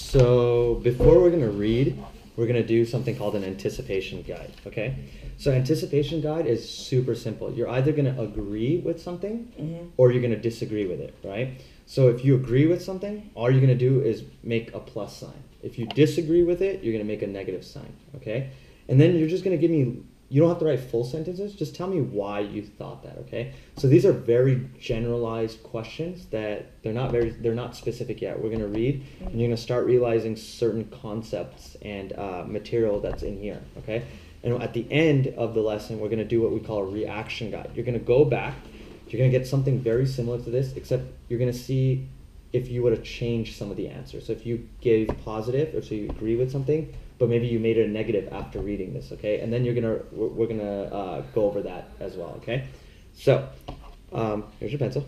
So before we're gonna read, we're gonna do something called an anticipation guide, okay? So anticipation guide is super simple. You're either gonna agree with something or you're gonna disagree with it, right? So if you agree with something, all you're gonna do is make a plus sign. If you disagree with it, you're gonna make a negative sign, okay? And then you're just gonna give me, you don't have to write full sentences, just tell me why you thought that, okay? So these are very generalized questions that they're not specific yet. We're gonna read and you're gonna start realizing certain concepts and material that's in here, okay? And at the end of the lesson, we're gonna do what we call a reaction guide. You're gonna go back, you're gonna get something very similar to this, except you're gonna see if you would have changed some of the answers. So if you gave positive, or so you agree with something, but maybe you made it a negative after reading this, okay? And then we're gonna go over that as well, okay? So, here's your pencil.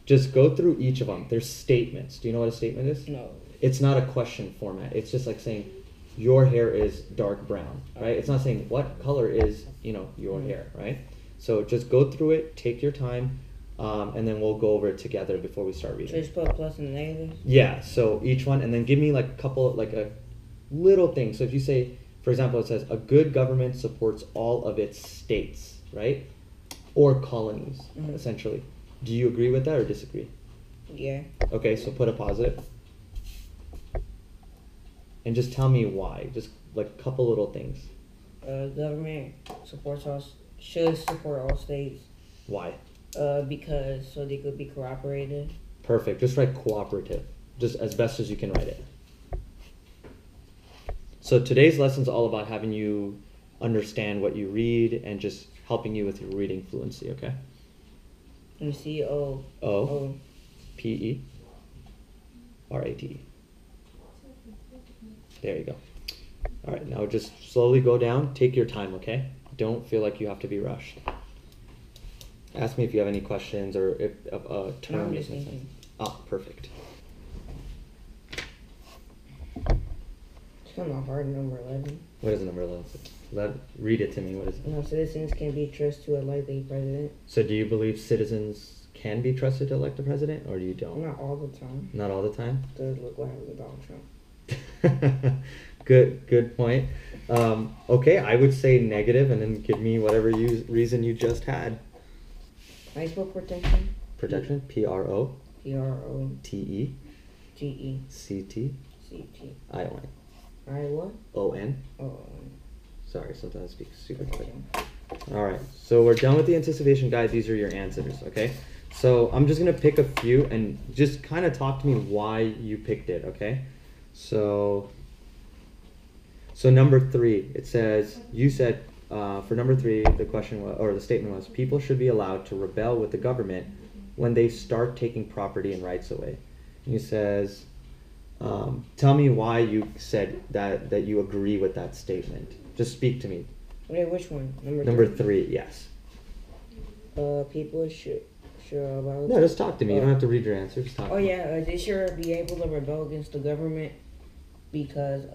Just go through each of them. There's statements. Do you know what a statement is? No. It's not a question format. It's just like saying, your hair is dark brown, right? It's not saying what color is, your hair, right? So just go through it, take your time, and then we'll go over it together before we start reading. So just put a plus and a negative? Yeah, so each one, and then give me like a couple, like a little thing. So if you say, for example, it says, a good government supports all of its states, right? Or colonies, essentially. Do you agree with that or disagree? Yeah. Okay, so put a positive. And just tell me why. Just like a couple little things. Government should support all states. Why? Because so they could be cooperative. Perfect. Just write cooperative. Just as best as you can write it. So today's lesson is all about having you understand what you read and just helping you with your reading fluency, okay? Let me see. O. P-E-R-A-T-E. There you go. All right, now just slowly go down. Take your time, okay? Don't feel like you have to be rushed. Ask me if you have any questions or if a term No, I'm makes just sense. thinking. Ah, perfect. It's kind of hard, number 11. What is number 11? Read it to me. What is it? No, citizens can be trusted to elect a president. So do you believe citizens can be trusted to elect a president, or you don't? Not all the time. Not all the time? Does look what happened to Donald Trump. Good point. Okay, I would say negative, and then give me whatever reason you just had. I spell protection. Protection. P-R-O. P-R-O. T-E. T-E. C-T. C-T. I-O-N. I what? O-N. Oh. Sorry, sometimes I speak super quick. All right, so we're done with the anticipation guide. These are your answers, okay? So I'm just gonna pick a few and just kind of talk to me why you picked it, okay? So number 3, it says, you said, for number 3, the question was, or the statement was, people should be allowed to rebel with the government when they start taking property and rights away. And he says, tell me why you said that you agree with that statement. Just speak to me. Wait, which one? Number 3, yes. People should about. No, just talk to me. You don't have to read your answer. Just talk to me. Yeah, they should be able to rebel against the government because,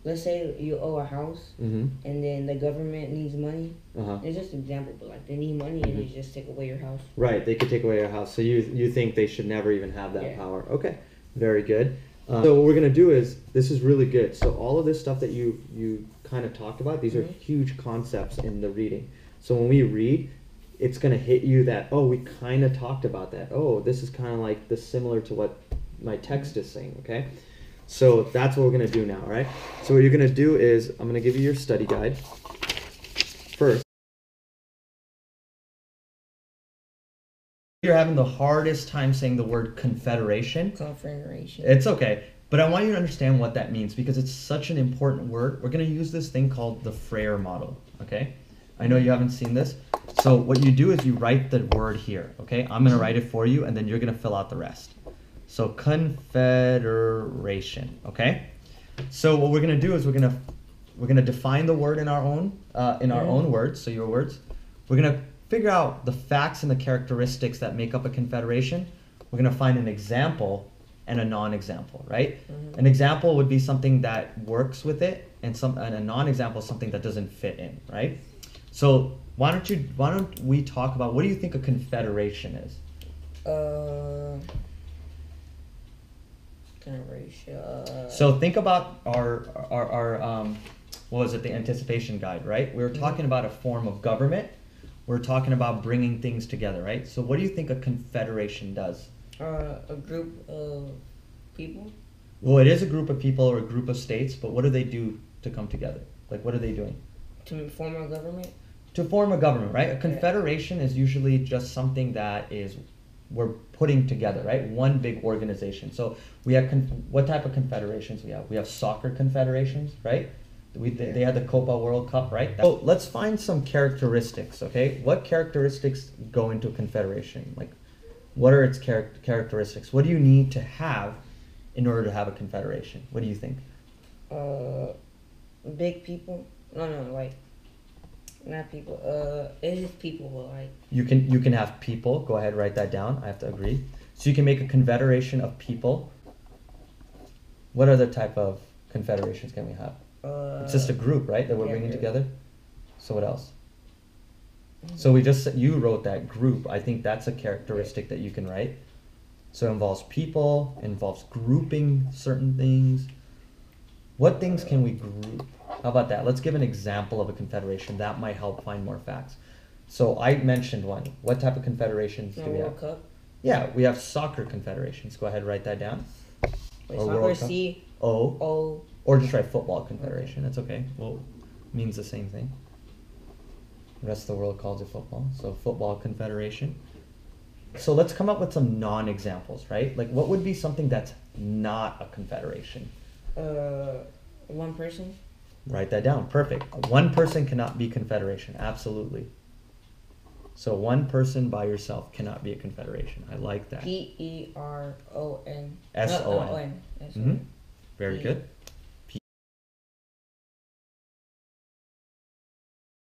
let's say you owe a house and then the government needs money. It's just an example, but like they need money and they just take away your house. Right, they could take away your house. So you think they should never even have that power. Okay, very good. So what we're going to do is, this is really good. So all of this stuff that you kind of talked about, these are huge concepts in the reading. So when we read, it's going to hit you that, oh, we kind of talked about that. Oh, this is kind of like similar to what my text is saying, okay? So that's what we're going to do now, all right? So what you're going to do is, I'm going to give you your study guide first. You're having the hardest time saying the word confederation. Confederation. It's okay, but I want you to understand what that means because it's such an important word. We're going to use this thing called the Frere model, okay? I know you haven't seen this. So what you do is you write the word here, okay? I'm going to write it for you, and then you're going to fill out the rest. So confederation, okay? So what we're going to do is we're going to define the word in our own words, so your words. We're going to figure out the facts and the characteristics that make up a confederation. We're going to find an example and a non-example, right? An example would be something that works with it, and a non-example is something that doesn't fit in, right? So why don't we talk about, what do you think a confederation is? Confederation. So think about our what was it, the anticipation guide, right? We were talking about a form of government. We're talking about bringing things together, right? So what do you think a confederation does? A group of people. Well, it is a group of people or a group of states, but what do they do to come together? Like, what are they doing? To form a government? To form a government, right? A confederation is usually just something that is we're putting together, right? One big organization. So we have what type of confederations we have? We have soccer confederations, right? They had the Copa World Cup, right? So let's find some characteristics, okay? What characteristics go into a confederation? Like, what are its characteristics? What do you need to have in order to have a confederation? What do you think? Big people. No, like not people. It is people, but like you can have people. Go ahead, write that down. I have to agree. So you can make a confederation of people. What other type of confederations can we have? It's just a group, right? That we're bringing together. So what else? So you wrote that group. I think that's a characteristic that you can write. So it involves people, it involves grouping certain things. What things can we group? How about that? Let's give an example of a confederation. That might help find more facts. So I mentioned one. What type of confederations do we have? World Cup. Yeah, we have soccer confederations. Go ahead, write that down. Wait, soccer C-O. Or just write football confederation. That's okay. Well, it means the same thing. The rest of the world calls it football. So football confederation. So let's come up with some non-examples, right? Like what would be something that's not a confederation? One person. Write that down. Perfect. One person cannot be confederation. Absolutely. So one person by yourself cannot be a confederation. I like that. P-E-R-O-N. S-O-N. S-O-N. Very good.